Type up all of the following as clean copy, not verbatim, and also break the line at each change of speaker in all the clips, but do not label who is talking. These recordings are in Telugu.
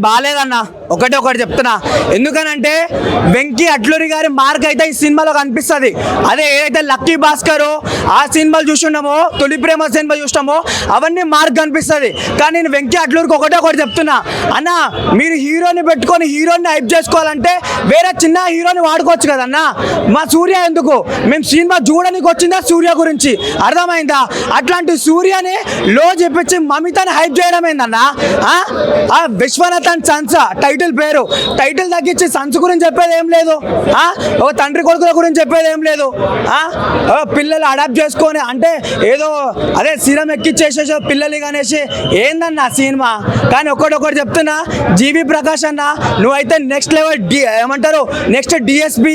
బాలేదన్న ఒకటి చెప్తున్నా. ఎందుకనంటే వెంకీ అట్లూరి గారి మార్క్ అయితే ఈ సినిమాలో కనిపిస్తుంది. అదే ఏదైతే లక్కీ భాస్కర్ ఆ సినిమాలు చూస్తున్నామో, తొలి ప్రేమ సినిమా చూసినామో అవన్నీ మార్క్ కనిపిస్తుంది. కానీ నేను వెంకీ అట్లూరికి ఒకటి చెప్తున్నా, అన్న మీరు హీరోని పెట్టుకొని హీరోని హైప్ చేసుకోవాలంటే వేరే చిన్న హీరోని వాడుకోవచ్చు కదన్న. మా సూర్య ఎందుకు? మేము సినిమా చూడడానికి వచ్చిందా సూర్య గురించి, అర్థమైందా? అట్లాంటి సూర్యని లో చెప్పించి మమితని హైప్ చేయడం ఏందన్న? విశ్వనాథ్ అండ్ సన్స్ టైటిల్ పేరు, టైటిల్ తగ్గించి సన్స్ గురించి చెప్పేది ఏం లేదు. ఒక తండ్రి కొడుకుల గురించి చెప్పేది ఏం లేదు. పిల్లలు అడాప్ట్ చేసుకొని అంటే ఏదో అదే సిరం ఎక్కిచ్చేసేసో పిల్లలు అనేసి ఏందన్న సినిమా. కానీ ఒకటి చెప్తున్నా, జీవి ప్రకాష్ అన్న నువ్వైతే నెక్స్ట్ లెవెల్ ఏమంటారు నెక్స్ట్ డిఎస్పి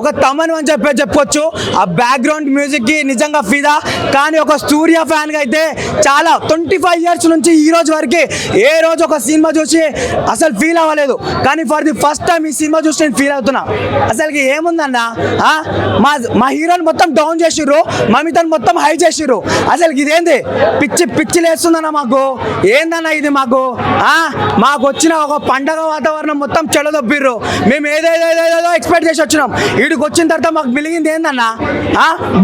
ఒక తమను అని చెప్పొచ్చు. ఆ బ్యాక్గ్రౌండ్ మ్యూజిక్ కి నిజంగా ఫిదా. కానీ ఒక సూర్య ఫ్యాన్ గా అయితే చాలా 25 years నుంచి ఈ రోజు వరకు ఏ రోజు ఒక సినిమా చూసి అసలు ఫీల్ అవ్వలేదు. కానీ ఫర్ ది ఫస్ట్ టైం ఈ సినిమా చూసి నేను ఫీల్ అవుతున్నా. అసలుకి ఏముందన్న, మా హీరోని మొత్తం డౌన్ చేసిర్రు, మమితను మొత్తం హై చేసిర్రు. అసలు ఇదేంది పిచ్చి లేస్తుందన్న మాకు. ఏందన్న ఇది మాకు? మాకు వచ్చిన ఒక పండగ వాతావరణం మొత్తం చెడదొబ్బిర్రు. మేము ఏదేదో ఎక్స్పెక్ట్ చేసి వచ్చినాం. వీడికి వచ్చిన తర్వాత మాకు మిలిగింది ఏందన్న?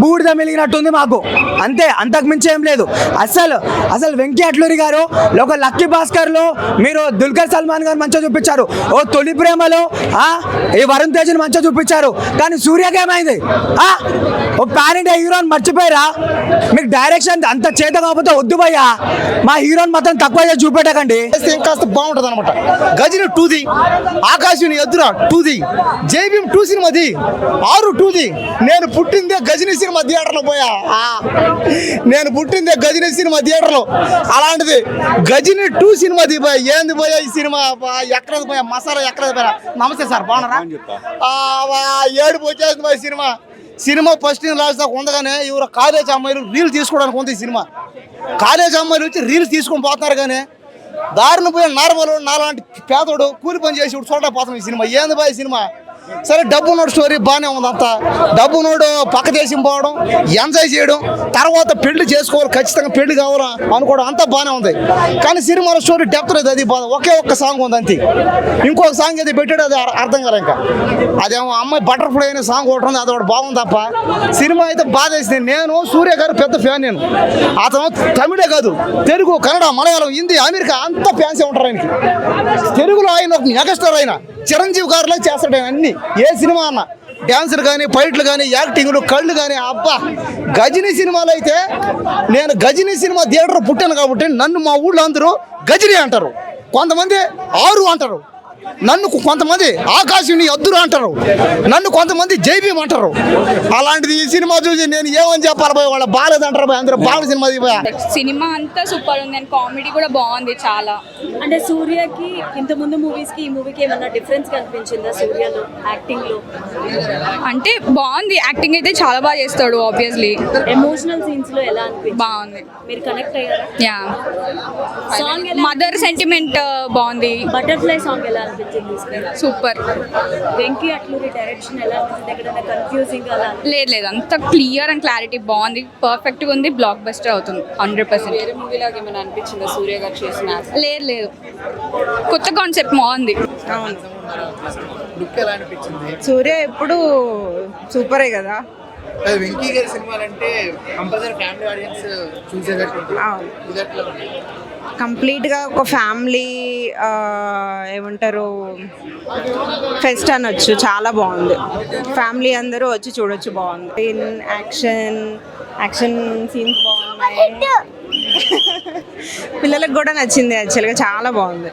బూడిద మిలిగినట్టుంది మాకు, అంతే, అంతకు మించి ఏం లేదు. అసలు వెంకీ అట్లూరి గారు ఒక లక్కీ భాస్కర్ లో మీరు దుల్కర్ సల్మాన్ గారు మంచిగా చూపించారు. ఓ తొలి ప్రేమలో ఈ వరుణ్ తేజ్ని మంచిగా చూపించారు. కానీ సూర్యకి ఏమైంది? ఓ పాన్ ఇండియా హీరోని మర్చిపోయారా? మీకు డైరెక్షన్ అంత చేత కాకపోతే వద్దు భయ్యా, మా హీరోని మాత్రం తక్కువ చూపెట్టకండి.
ఇంకాస్త బాగుంటది అనమాట. గజని 2ది, ఆకాశుని ఎదురా 2ది, జైభీం 2 సినిమాది, 6 2ది. నేను పుట్టిందే గజని సినిమా థియేటర్లో పోయా. నేను పుట్టిందే గజని సినిమా థియేటర్లో. అలాంటిది గజని 2 సినిమాది పోయా. ఏంది పోయా ఈ సినిమా? ఎక్కడది పోయా మసాలా, ఎక్కడది పోయా. నమస్తే సార్, బాగున్నారా? ఏడుపు వచ్చేసింది పోయి సినిమా ఫస్ట్ లాస్ట్ దాకా ఉండగానే ఎవరు కాలేజ్ అమ్మాయిలు రీల్ తీసుకోవడానికి ఉంది ఈ సినిమా. కాలేజ్ అమ్మాయిలు వచ్చి రీల్స్ తీసుకొని పోతున్నారు. కానీ దారిని పోయి నార్మల్ నాలాంటి పేదోడు కూలి పని చేసి చూడలేకపోతున్నాం ఈ సినిమా. ఏంది బాయ్ సినిమా? సరే డబ్బు నోడు స్టోరీ బాగానే ఉంది. అంతా డబ్బు నోడు పక్క దేశం పోవడం, ఎంజాయ్ చేయడం, తర్వాత పెళ్లి చేసుకోవాలి, ఖచ్చితంగా పెళ్లి కావాలా అనుకోవడం, అంతా బాగానే ఉంది. కానీ సినిమాలో స్టోరీ డెప్త్ లేదు. అది ఒకే ఒక్క సాంగ్ ఉంది అంతే. ఇంకొక సాంగ్ అయితే పెట్టాడు, అది అర్థం కాదు. ఇంకా అదేమో అమ్మాయి బటర్ఫ్లై అనే సాంగ్ ఒకటి ఉంది, అది ఒకటి బాగుంది తప్ప సినిమా అయితే బాధ వేసింది. నేను సూర్య గారు పెద్ద ఫ్యాన్. నేను అతను తమిళే కాదు, తెలుగు, కన్నడ, మలయాళం, హిందీ, అమెరికా అంతా ఫ్యాన్సే ఉంటారు ఆయనకి. తెలుగులో ఆయన ఒక మెగాస్టార్. ఆయన చిరంజీవి గారిలో చేస్తాడు ఆయన అన్ని. ఏ సినిమా అన్న డ్యాన్సులు కానీ, ఫైట్లు కానీ, యాక్టింగ్లు, కళ్ళు కానీ, అబ్బా. గజనీ సినిమాలో అయితే నేను గజనీ సినిమా థియేటర్ పుట్టాను కాబట్టి నన్ను మా ఊళ్ళో అందరూ గజనీ అంటారు, కొంతమంది 6 అంటారు, నన్ను కొంతమంది ఆకాశుని ఎద్దురు అంటారు, నన్ను కొంతమంది జైభీం అంటారు. అలాంటిది ఈ సినిమా చూసి నేను ఏమని చెప్పాలి పోయి, వాళ్ళ బాగాలేదంటారు పోయి, అందరూ బాగా
సినిమా అంతా సూపర్ ఉంది అండ్ కామెడీ కూడా బాగుంది చాలా.
అంటే సూర్యకి ఇంత ముందు మూవీస్ కి ఈ మూవీకి ఏమన్నా డిఫరెన్స్ కనిపించిందా సూర్యలో యాక్టింగ్ లో?
అంటే బాగుంది, యాక్టింగ్ అయితే చాలా బాగా చేస్తాడు. ఆబ్వియస్లీ
ఎమోషనల్ సీన్స్ లో ఎలా అనిపించింది?
బాగుంది,
మీరు కనెక్ట్ అయ్యారా?
యా.
సాంగ్
మదర్ సెంటిమెంట్ బాగుంది.
బటర్ఫ్లై సాంగ్ ఎలా అనిపించింది?
సూపర్.
వెంకీ అట్లూరి డైరెక్షన్ ఎలా అనిపించింది? ఎక్కడైనా కన్ఫ్యూజింగ్ అలా?
లేదు, అంత క్లియర్ అండ్ క్లారిటీ బాగుంది, పర్ఫెక్ట్ గా ఉంది, బ్లాక్ బస్టర్ అవుతుంది 100%.
వేరే మూవీలాగా ఏమైనా అనిపించిందా సూర్య గారు చేసిన?
లేదు, కొత్త కాన్సెప్ట్ బాగుంది.
సూర్య ఎప్పుడు సూపరే కదా.
వెంకీ గారి సినిమాలు అంటే కంపల్సరీ ఫ్యామిలీ ఆడియన్స్ చూసేటట్టు.
కంప్లీట్గా ఒక ఫ్యామిలీ ఏమంటారు ఫెస్ట్ అనొచ్చు. చాలా బాగుంది, ఫ్యామిలీ అందరూ వచ్చి చూడొచ్చు. బాగుంది. యాక్షన్ సీన్స్ బాగున్నాయి, పిల్లలకు కూడా నచ్చింది. యాక్చువల్గా చాలా బాగుంది.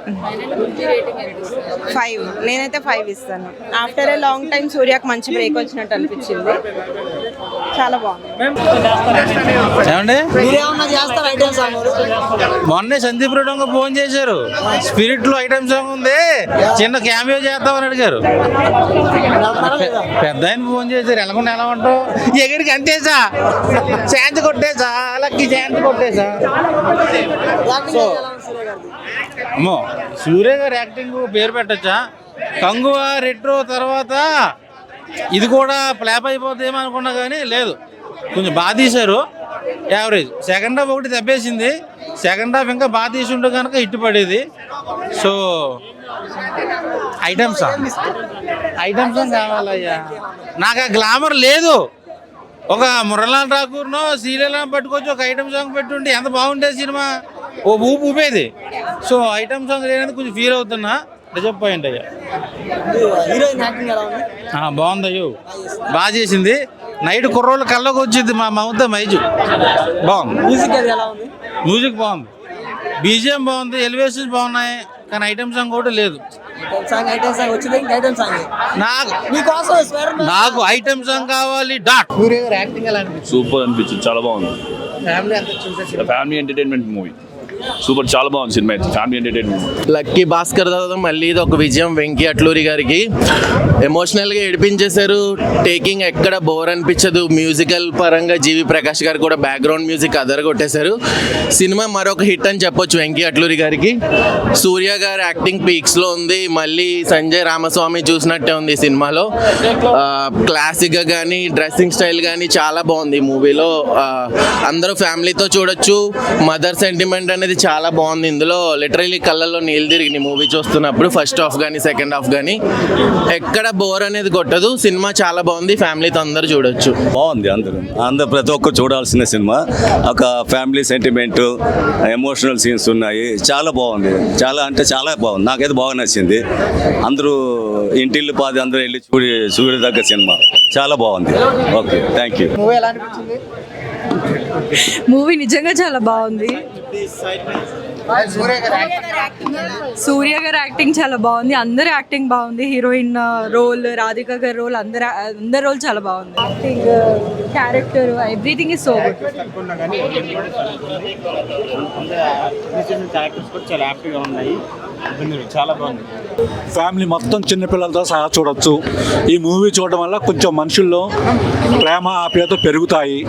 5, నేనైతే 5 ఇస్తాను. ఆఫ్టర్ ఏ లాంగ్ టైం సూర్యకు మంచి బ్రేక్ వచ్చినట్టు అనిపించింది. చాలా బాగుంది.
మొన్నే సందీప్ రెడ్డి ఫోన్ చేశారు, స్పిరిట్ లో ఐటమ్ సాంగ్ ఉంది, చిన్న క్యామియో చేద్దామని అడిగారు. పెద్ద ఆయన ఫోన్ చేశారు, ఎలాగొండ ఎలా ఉంటావు, ఎక్కడికి అంతేసా, ఛాన్స్ కొట్టేసా, లక్కీ ఛాన్స్ కొట్టేసా. సో అమ్మో, సూర్య గారి యాక్టింగ్ పేరు పెట్టచ్చా. కంగువా రెట్రో తర్వాత ఇది కూడా ఫ్లాప్ అయిపోతుందేమో అనుకున్నా, కానీ లేదు, కొంచెం బాగా తీశారు. యావరేజ్. సెకండ్ హాఫ్ ఒకటి దెబ్బేసింది, సెకండ్ హాఫ్ ఇంకా బాగా తీసుంటే కనుక హిట్ పడేది. సో ఐటమ్ సాంగ్ కావాలయ్యా. నాకు ఆ గ్లామర్ లేదు. ఒక మురళీలాల్ ఠాకూర్నో సీరియల్ పట్టుకొచ్చి ఒక ఐటమ్ సాంగ్ పెట్టుంటే ఎంత బాగుండేది సినిమా. ఓ ఊపు ఊపేది. సో ఐటమ్ సాంగ్ లేనందుకు కొంచెం ఫీల్ అవుతున్నా. డిసప్పాయింట్ అయ్యా. బాగుందయ్యో, బాగా చేసింది. నైట్ కుర్రోళ్ళు కళ్ళకి వచ్చింది మా మమత మైజు. బాగుంది. మ్యూజిక్ బాగుంది, బీజిఎం బాగుంది, ఎలివేషన్స్ బాగున్నాయి. కానీ ఐటమ్ సాంగ్ కూడా లేదు. నాకు ఐటమ్ సాంగ్ కావాలి. డాట్.
సూర్య గారు యాక్టింగ్ ఎలా అనిపించింది?
సూపర్ అనిపించింది, చాలా బాగుంది.
ఫ్యామిలీ అంతా చూసేసి
ఫ్యామిలీ ఎంటర్టైన్మెంట్ మూవీ. సూపర్, చాలా బాగుంది సినిమా అయితే. Family entertainment.
లక్కీ భాస్కర్ తర్వాత మళ్ళీ ఇది ఒక విజయం వెంకీ అట్లూరి గారికి. ఎమోషనల్గా ఏడిపించేశారు. టేకింగ్ ఎక్కడ బోర్ అనిపించదు. మ్యూజికల్ పరంగా జీవి ప్రకాష్ గారు కూడా బ్యాక్గ్రౌండ్ మ్యూజిక్ అదరగొట్టేశారు. సినిమా మరొక హిట్ అని చెప్పొచ్చు వెంకీ అట్లూరి గారికి. సూర్య గారు యాక్టింగ్ పీక్స్లో ఉంది. మళ్ళీ సంజయ్ రామస్వామి చూసినట్టే ఉంది ఈ సినిమాలో. క్లాసిక్గా కానీ డ్రెస్సింగ్ స్టైల్ కానీ చాలా బాగుంది ఈ మూవీలో. అందరూ ఫ్యామిలీతో చూడొచ్చు. మదర్ సెంటిమెంట్ అనేది చాలా బాగుంది ఇందులో. లిటరలీ కళ్ళల్లో నీళ్ళు తిరిగి మూవీ చూస్తున్నప్పుడు ఫస్ట్ హాఫ్ కానీ సెకండ్ హాఫ్ కానీ ఎక్కడ బోర్ అనేది కొట్టదు. సినిమా చాలా బాగుంది, ఫ్యామిలీతో అందరూ చూడొచ్చు.
బాగుంది. అందరూ ప్రతి ఒక్కరు చూడాల్సిన సినిమా. ఒక ఫ్యామిలీ సెంటిమెంట్, ఎమోషనల్ సీన్స్ ఉన్నాయి. చాలా బాగుంది, చాలా అంటే చాలా బాగుంది. నాకైతే బాగా నచ్చింది. అందరూ ఇంటిల్లు పాది అందరూ వెళ్ళి చూడదగ్గ సినిమా. చాలా బాగుంది. Okay, thank you.
మూవీ ఎలా అనిపించింది?
మూవీ నిజంగా చాలా బాగుంది. సూర్య గారి యాక్టింగ్ చాలా బాగుంది. అందరి యాక్టింగ్ బాగుంది. హీరోయిన్ రోల్, రాధిక గారి రోల్, అందరి రోల్ చాలా బాగుంది. Acting, character, everything is so good.
చాలా బాగుంది.
ఫ్యామిలీ మొత్తం చిన్నపిల్లలతో సహా చూడొచ్చు. ఈ మూవీ చూడడం వల్ల కొంచెం మనుషుల్లో ప్రేమ ఆప్యాయత పెరుగుతాయి.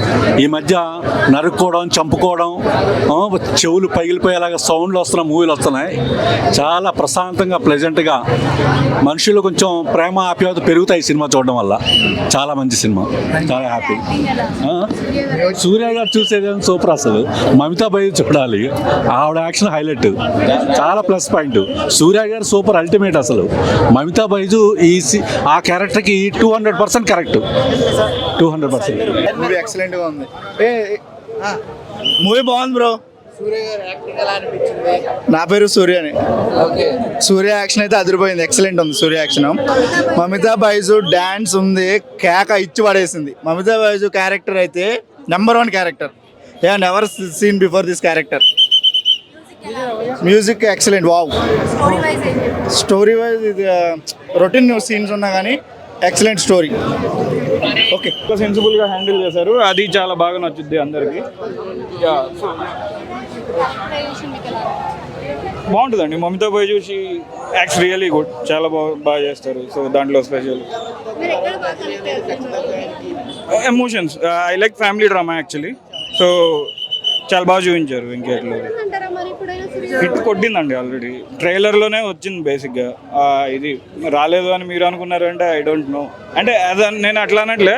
ఈ మధ్య నరుక్కోవడం, చంపుకోవడం, చెవులు పగిలిపోయేలాగా సౌండ్లు వస్తున్న మూవీలు వస్తున్నాయి. చాలా ప్రశాంతంగా ప్లెజెంట్గా మనుషులు కొంచెం ప్రేమ ఆప్యాయత పెరుగుతాయి ఈ సినిమా చూడడం వల్ల. చాలా మంచి సినిమా, చాలా హ్యాపీ. సూర్య గారు చూసేది సూపర్. అసలు మమితా బై చూడాలి. ఆవిడ యాక్షన్ హైలైట్, చాలా ప్లస్ పాయింట్. సూర్య గారు సూపర్ అల్టిమేట్. అసలు మమితా బైజు ఆ క్యారెక్టర్కి 200% కరెక్ట్. 200%.
మూవీ ఎక్సలెంట్గా ఉంది. మూవీ బాగుంది బ్రో.
సూర్య గారు యాక్టింగ్ ఎలా అనిపించింది?
నా పేరు సూర్యని.
ఓకే.
సూర్య యాక్షన్ అయితే అదిరిపోయింది. ఎక్సలెంట్ ఉంది సూర్య యాక్షన్. మమితా బైజు డ్యాన్స్ ఉంది, కేక ఇచ్చి పడేసింది. మమితా బైజు క్యారెక్టర్ అయితే number 1 character. Never seen before this character. Music excellent. Wow. Story wise ఇది రొటీన్ సీన్స్ ఉన్నా కానీ ఎక్సలెంట్ స్టోరీ. ఓకే,
సెన్సిబుల్గా హ్యాండిల్ చేశారు. అది చాలా బాగా నచ్చుద్ది అందరికి. బాగుంటుందండి. Mamitha Baiju acts really good. చాలా బాగా చేస్తారు. సో దాంట్లో special emotions. I like family drama actually. So చాలా బాగా చూపించారు వెంకయ్యలో. హిట్ కొట్టిందండి. ఆల్రెడీ ట్రైలర్లోనే వచ్చింది బేసిక్గా. ఇది రాలేదు అని మీరు అనుకున్నారంటే ఐ డోంట్ నో. అంటే నేను అట్లా అన్నట్లే,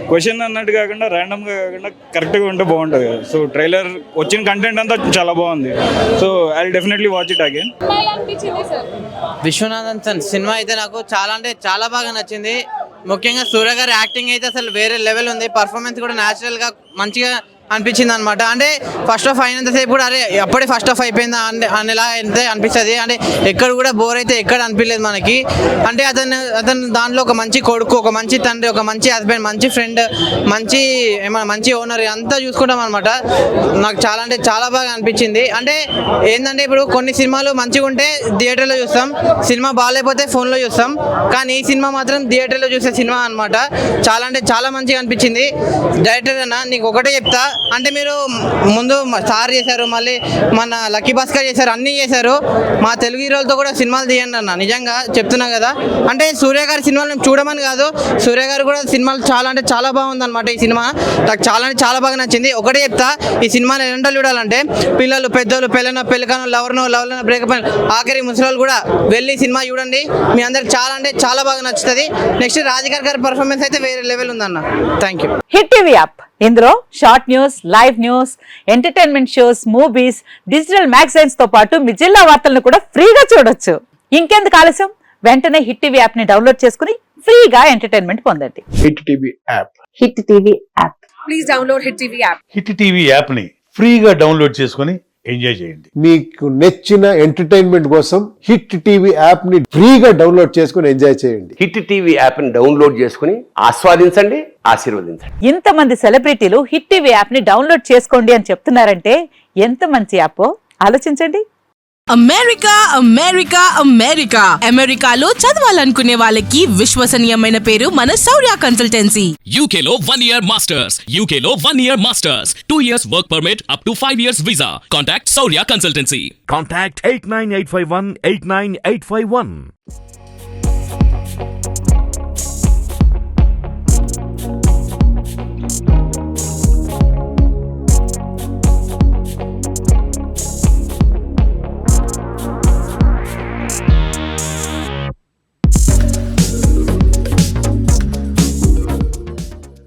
క్వశ్చన్ అన్నట్టు కాకుండా ర్యాండమ్గా కాకుండా కరెక్ట్గా ఉంటే బాగుంటుంది కదా. సో ట్రైలర్ వచ్చిన కంటెంట్ అంతా చాలా బాగుంది. So I definitely watch it again.
Vishwanathan సన్ సినిమా అయితే నాకు చాలా అంటే చాలా బాగా నచ్చింది. ముఖ్యంగా సూర్య గారి యాక్టింగ్ అయితే అసలు వేరే లెవెల్ ఉంది. పర్ఫార్మెన్స్ కూడా న్యాచురల్గా మంచిగా అనిపించింది అనమాట. అంటే ఫస్ట్ హాఫ్ అయినంతసేపు కూడా అరే అప్పుడే ఫస్ట్ హాఫ్ అయిపోయిందా అనేలా అయితే అనిపిస్తుంది. అంటే ఎక్కడ కూడా బోర్ అయితే ఎక్కడ అనిపించలేదు మనకి. అంటే అతను దాంట్లో ఒక మంచి కొడుకు, ఒక మంచి తండ్రి, ఒక మంచి హస్బెండ్, మంచి ఫ్రెండ్, మంచి ఓనర్ అంతా చూసుకుంటాం అనమాట. నాకు చాలా అంటే చాలా బాగా అనిపించింది. అంటే ఏంటంటే ఇప్పుడు కొన్ని సినిమాలు మంచిగా ఉంటే థియేటర్లో చూస్తాం, సినిమా బాగాలేకపోతే ఫోన్లో చూస్తాం. కానీ ఈ సినిమా మాత్రం థియేటర్లో చూసే సినిమా అనమాట. చాలా అంటే చాలా మంచిగా అనిపించింది. డైరెక్టర్ అన్న నీకు ఒకటే చెప్తా, అంటే మీరు ముందు స్టార్ చేశారు, మళ్ళీ మన లక్కీ భాస్కర్ చేశారు, అన్నీ చేశారు. మా తెలుగు హీరోలతో కూడా సినిమాలు తీయండి అన్న. నిజంగా చెప్తున్నా కదా. అంటే సూర్య గారి సినిమాలు మేము చూడమని కాదు, సూర్య గారు కూడా సినిమాలు చాలా అంటే చాలా బాగుంది అనమాట. ఈ సినిమా నాకు చాలా అంటే చాలా బాగా నచ్చింది. ఒకటే చెప్తా, ఈ సినిమాని ఎలాంటి చూడాలంటే పిల్లలు, పెద్దలు, పెళ్ళకను, లవర్నో బ్రేకప్ ఆఖరి ముసలి కూడా వెళ్ళి సినిమా చూడండి. మీ అందరికి చాలా అంటే చాలా బాగా నచ్చుతుంది. నెక్స్ట్ రాధికా గారి పర్ఫార్మెన్స్ అయితే వేరే లెవెల్ ఉందన్న. Thank you.
Hit TV app, ఇందులో short news, live news, entertainment shows, movies, digital magazines తో పాటు మీ జిల్లా వార్తలను కూడా ఫ్రీగా చూడొచ్చు. ఇంకెందుకు ఆలస్యం, వెంటనే హిట్ టీవీ యాప్ ని డౌన్లోడ్ చేసుకుని ఫ్రీగా ఎంటర్టైన్మెంట్ పొందండి.
Hit TV app.
Hit TV app.
Please download hit TV app.
Hit TV యాప్ని ఫ్రీగా డౌన్లోడ్ చేసుకొని ఎంజాయ్ చేయండి.
మీకు నచ్చిన ఎంటర్టైన్మెంట్ కోసం హిట్ టీవీ యాప్ ని ఫ్రీగా డౌన్లోడ్ చేసుకుని ఎంజాయ్ చేయండి.
హిట్ టీవీ యాప్ ని డౌన్లోడ్ చేసుకుని ఆస్వాదించండి, ఆశీర్వదించండి.
ఇంతమంది సెలబ్రిటీలు హిట్ టీవీ యాప్ ని డౌన్లోడ్ చేసుకోండి అని చెప్తున్నారంటే ఎంత మంచి యాప్ ఆలోచించండి.
అమెరికా అమెరికా అమెరికా అమెరికాలో చదవాలనుకునే వాళ్ళకి విశ్వసనీయమైన పేరు మన శౌర్య కన్సల్టెన్సీ.
యూకేలో 1 year మాస్టర్స్, యూకేలో 1 year masters, 2 years work permit up to 5 years visa. Contact Shaurya consultancy.
Contact 89851 89851.